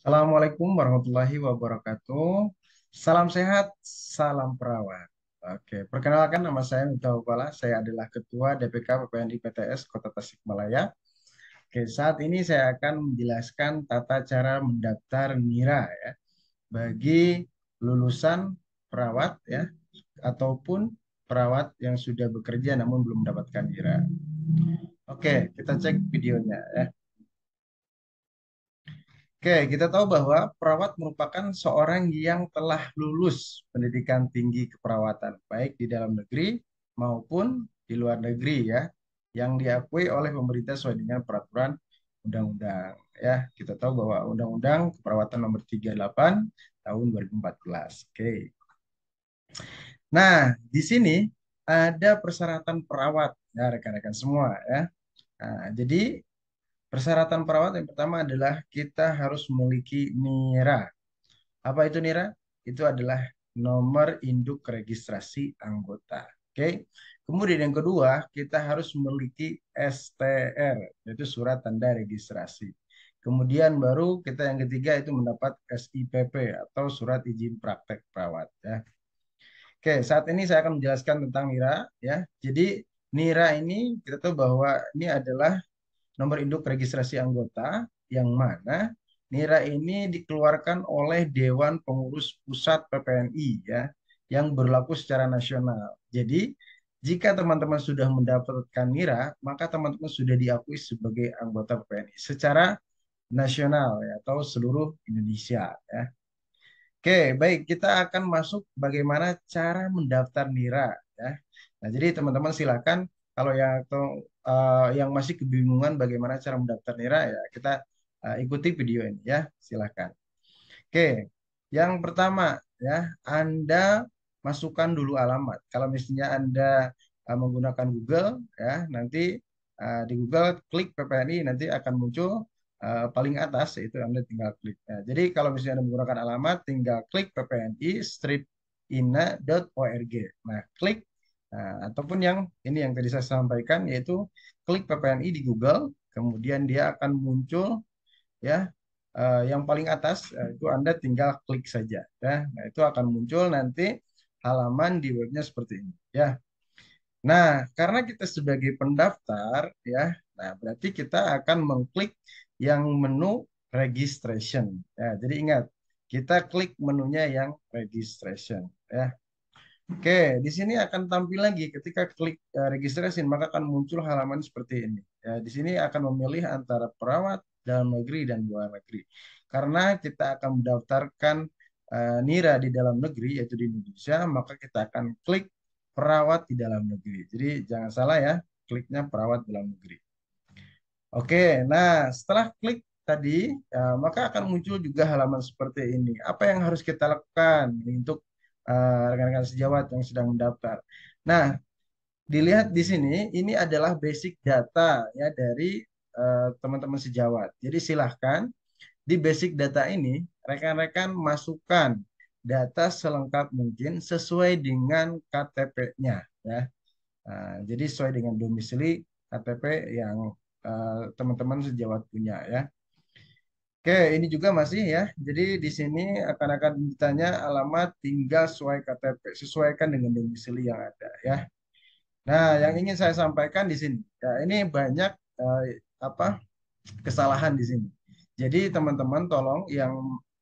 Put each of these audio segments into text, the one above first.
Assalamualaikum warahmatullahi wabarakatuh. Salam sehat, salam perawat. Oke, perkenalkan nama saya Miftah Upala. Saya adalah Ketua DPK PPNI PTS Kota Tasikmalaya. Oke, saat ini saya akan menjelaskan tata cara mendaftar NIRA ya bagi lulusan perawat ya ataupun perawat yang sudah bekerja namun belum mendapatkan NIRA. Oke, kita cek videonya ya. Oke, kita tahu bahwa perawat merupakan seorang yang telah lulus pendidikan tinggi keperawatan, baik di dalam negeri maupun di luar negeri ya, yang diakui oleh pemerintah sesuai dengan peraturan undang-undang. Ya, kita tahu bahwa Undang-Undang Keperawatan Nomor 38 Tahun 2014. Oke. Nah, di sini ada persyaratan perawat ya rekan-rekan semua ya. Nah, jadi persyaratan perawat yang pertama adalah kita harus memiliki NIRA. Apa itu NIRA? Itu adalah nomor induk registrasi anggota. Oke. Kemudian yang kedua, kita harus memiliki STR, yaitu surat tanda registrasi. Kemudian baru kita yang ketiga itu mendapat SIPP atau surat izin praktek perawat ya. Oke, saat ini saya akan menjelaskan tentang NIRA ya. Jadi NIRA ini kita tahu bahwa ini adalah nomor induk registrasi anggota yang mana NIRA ini dikeluarkan oleh Dewan Pengurus Pusat PPNI ya yang berlaku secara nasional. Jadi jika teman-teman sudah mendapatkan NIRA, maka teman-teman sudah diakui sebagai anggota PPNI secara nasional ya atau seluruh Indonesia ya. Oke, baik kita akan masuk bagaimana cara mendaftar NIRA ya. Nah, jadi teman-teman silakan kalau yang masih kebingungan bagaimana cara mendaftar NIRA ya kita ikuti video ini ya, silakan. Oke, yang pertama ya, Anda masukkan dulu alamat. Kalau misalnya Anda menggunakan Google ya, nanti di Google klik PPNI nanti akan muncul paling atas itu Anda tinggal klik. Nah, jadi kalau misalnya Anda menggunakan alamat, tinggal klik ppni-ina.org. Nah, klik ataupun yang ini yang tadi saya sampaikan yaitu klik PPNI di Google, kemudian dia akan muncul ya yang paling atas itu Anda tinggal klik saja ya. Nah, itu akan muncul nanti halaman di webnya seperti ini ya. Nah, karena kita sebagai pendaftar ya, nah berarti kita akan mengklik yang menu registration ya. Jadi ingat, kita klik menunya yang registration ya. Oke, di sini akan tampil lagi ketika klik registration maka akan muncul halaman seperti ini. Ya, di sini akan memilih antara perawat dalam negeri dan luar negeri. Karena kita akan mendaftarkan NIRA di dalam negeri yaitu di Indonesia, maka kita akan klik perawat di dalam negeri. Jadi jangan salah ya, kliknya perawat dalam negeri. Oke, nah setelah klik tadi, maka akan muncul juga halaman seperti ini. Apa yang harus kita lakukan untuk rekan-rekan sejawat yang sedang mendaftar? Nah, dilihat di sini, ini adalah basic data ya dari teman-teman sejawat. Jadi silahkan di basic data ini, rekan-rekan masukkan data selengkap mungkin sesuai dengan KTP-nya ya. Jadi sesuai dengan domisili KTP yang teman-teman sejawat punya ya. Oke, ini juga masih ya. Jadi di sini akan ditanya alamat tinggal sesuai KTP, sesuaikan dengan domisili yang ada ya. Nah, yang ingin saya sampaikan di sini, ya ini banyak eh, apa kesalahan di sini. Jadi teman-teman tolong yang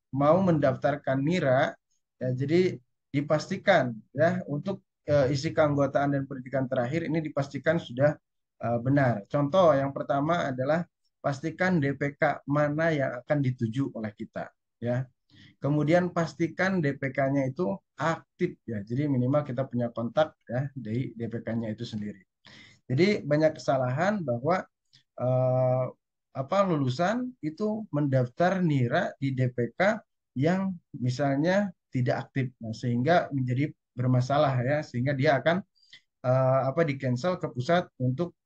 mau mendaftarkan NIRA, ya jadi dipastikan ya untuk isi keanggotaan dan pendidikan terakhir ini dipastikan sudah benar. Contoh yang pertama adalah pastikan DPK mana yang akan dituju oleh kita ya. Kemudian pastikan DPK-nya itu aktif ya. Jadi minimal kita punya kontak ya dari DPK-nya itu sendiri. Jadi banyak kesalahan bahwa eh, lulusan itu mendaftar NIRA di DPK yang misalnya tidak aktif, nah, sehingga menjadi bermasalah ya, sehingga dia akan di cancel ke pusat untuk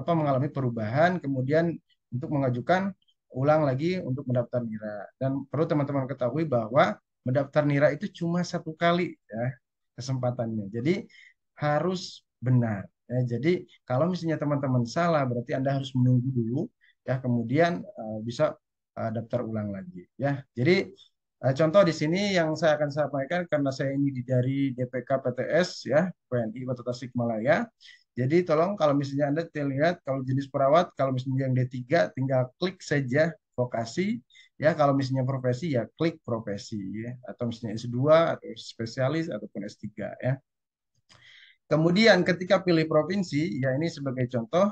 mengalami perubahan, kemudian untuk mengajukan ulang lagi untuk mendaftar NIRA. Dan perlu teman-teman ketahui bahwa mendaftar NIRA itu cuma satu kali ya kesempatannya. Jadi harus benar. Ya, jadi kalau misalnya teman-teman salah, berarti Anda harus menunggu dulu ya, kemudian bisa daftar ulang lagi ya. Jadi contoh di sini yang saya akan sampaikan karena saya ini dari DPK PTS ya, PNI Kota Tasikmalaya. Jadi tolong kalau misalnya Anda lihat kalau jenis perawat, kalau misalnya yang D3 tinggal klik saja vokasi ya, kalau misalnya profesi ya klik profesi ya, atau misalnya S2 atau spesialis ataupun S3 ya. Kemudian ketika pilih provinsi, ya ini sebagai contoh,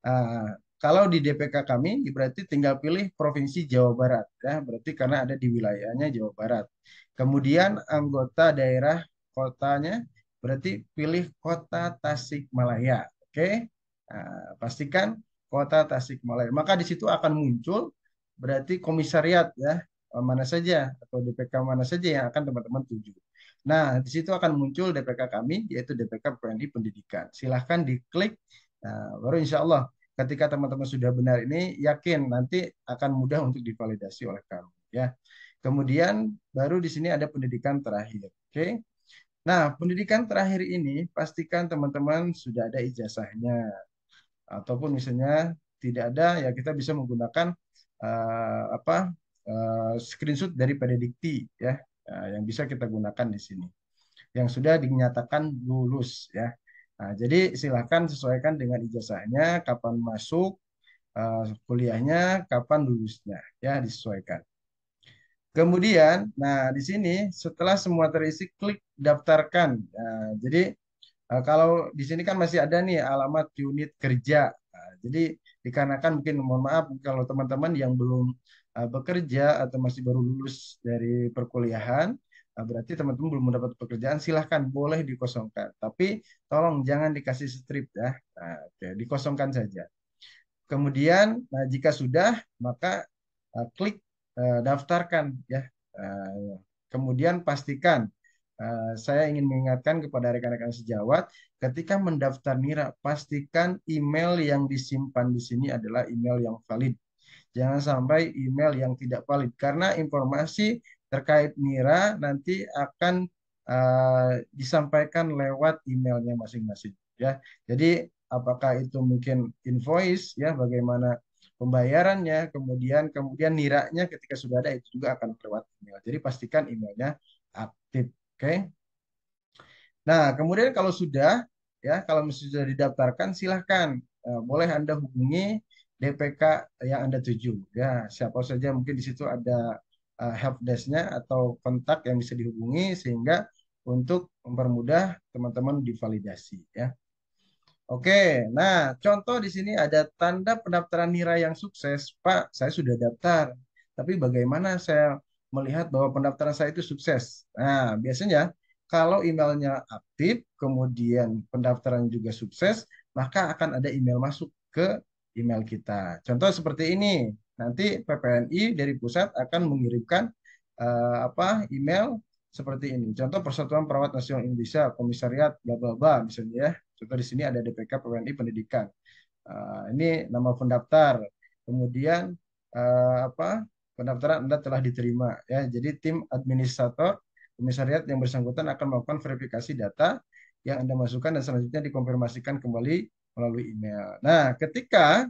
uh, kalau di DPK kami berarti tinggal pilih Provinsi Jawa Barat, ya berarti karena ada di wilayahnya Jawa Barat. Kemudian anggota daerah kotanya berarti pilih Kota Tasikmalaya, oke? Nah, pastikan Kota Tasikmalaya. Maka di situ akan muncul berarti komisariat ya mana saja atau DPK mana saja yang akan teman-teman tuju. Nah, di situ akan muncul DPK kami, yaitu DPK PNI Pendidikan. Silahkan diklik, nah, baru insya Allah ketika teman-teman sudah benar ini, yakin nanti akan mudah untuk divalidasi oleh kami. Ya. Kemudian baru di sini ada pendidikan terakhir. Oke. Nah, pendidikan terakhir ini pastikan teman-teman sudah ada ijazahnya. Ataupun misalnya tidak ada, ya kita bisa menggunakan screenshot dari Pedidikti ya, yang bisa kita gunakan di sini yang sudah dinyatakan lulus ya. Nah, jadi silahkan sesuaikan dengan ijazahnya, kapan masuk kuliahnya, kapan lulusnya, ya disesuaikan. Kemudian, nah di sini setelah semua terisi, klik daftarkan. Nah, jadi kalau di sini kan masih ada nih alamat unit kerja. Nah, jadi dikarenakan mungkin mohon maaf kalau teman-teman yang belum bekerja atau masih baru lulus dari perkuliahan, berarti teman-teman belum mendapat pekerjaan, silahkan boleh dikosongkan. Tapi tolong jangan dikasih strip ya. Nah, oke, dikosongkan saja. Kemudian, nah jika sudah, maka klik daftarkan ya. Kemudian pastikan, saya ingin mengingatkan kepada rekan-rekan sejawat, ketika mendaftar NIRA, pastikan email yang disimpan di sini adalah email yang valid. Jangan sampai email yang tidak valid, karena informasi terkait NIRA nanti akan disampaikan lewat emailnya masing-masing. Ya, jadi apakah itu mungkin invoice ya, bagaimana pembayarannya, kemudian niranya ketika sudah ada itu juga akan lewat email. Jadi pastikan emailnya aktif, oke? Nah, kemudian kalau sudah ya, kalau sudah didaftarkan silahkan boleh Anda hubungi DPK yang Anda tuju ya. Siapa saja mungkin di situ ada helpdesk-nya atau kontak yang bisa dihubungi sehingga untuk mempermudah teman-teman divalidasi ya. Oke, nah contoh di sini ada tanda pendaftaran nira yang sukses. Pak, saya sudah daftar, tapi bagaimana saya melihat bahwa pendaftaran saya itu sukses? Nah, biasanya kalau emailnya aktif, kemudian pendaftaran juga sukses, maka akan ada email masuk ke email kita. Contoh seperti ini, nanti PPNI dari pusat akan mengirimkan email seperti ini. Contoh Persatuan Perawat Nasional Indonesia, Komisariat bla bla bla misalnya ya. Contoh di sini ada DPK PWNI Pendidikan. Ini nama pendaftar. Kemudian pendaftaran Anda telah diterima ya. Jadi tim administrator komisariat yang bersangkutan akan melakukan verifikasi data yang Anda masukkan dan selanjutnya dikonfirmasikan kembali melalui email. Nah, ketika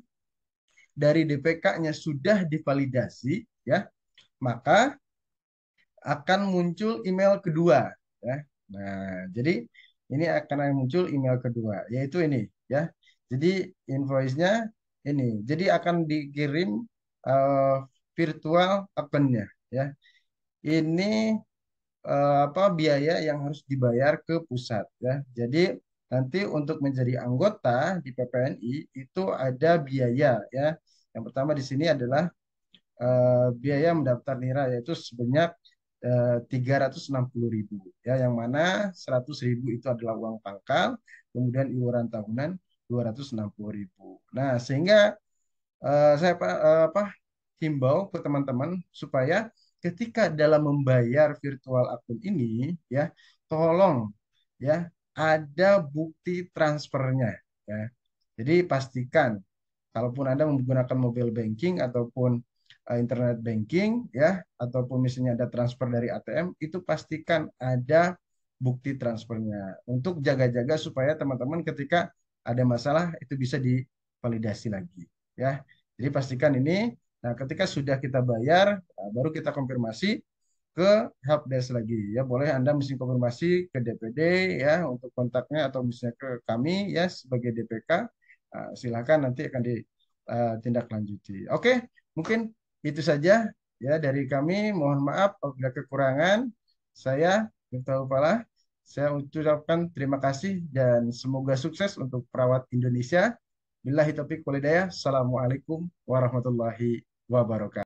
dari DPK-nya sudah divalidasi ya, maka akan muncul email kedua ya. Nah, jadi ini akan muncul email kedua yaitu ini ya. Jadi invoice-nya ini. Jadi akan dikirim uh, virtual account-nya ya. Ini biaya yang harus dibayar ke pusat ya. Jadi nanti untuk menjadi anggota di PPNI itu ada biaya ya. Yang pertama di sini adalah biaya mendaftar nira yaitu sebanyak 360.000 ya, yang mana 100.000 itu adalah uang pangkal, kemudian iuran tahunan 260.000. Nah, sehingga saya himbau ke teman-teman supaya ketika dalam membayar virtual akun ini ya, tolong ya ada bukti transfernya ya. Jadi pastikan kalaupun Anda menggunakan mobile banking ataupun internet banking ya, ataupun misalnya ada transfer dari ATM, itu pastikan ada bukti transfernya untuk jaga-jaga supaya teman-teman ketika ada masalah itu bisa divalidasi lagi ya. Jadi pastikan ini Nah, ketika sudah kita bayar, baru kita konfirmasi ke helpdesk lagi ya. Boleh Anda mesti konfirmasi ke DPD ya untuk kontaknya atau misalnya ke kami ya sebagai DPK. Silakan nanti akan ditindaklanjuti. Oke, mungkin itu saja ya dari kami. Mohon maaf apabila kekurangan. Saya Miftahul Falah. Saya ucapkan terima kasih dan semoga sukses untuk perawat Indonesia. Billahi taufiq walhidayah. Assalamualaikum warahmatullahi wabarakatuh.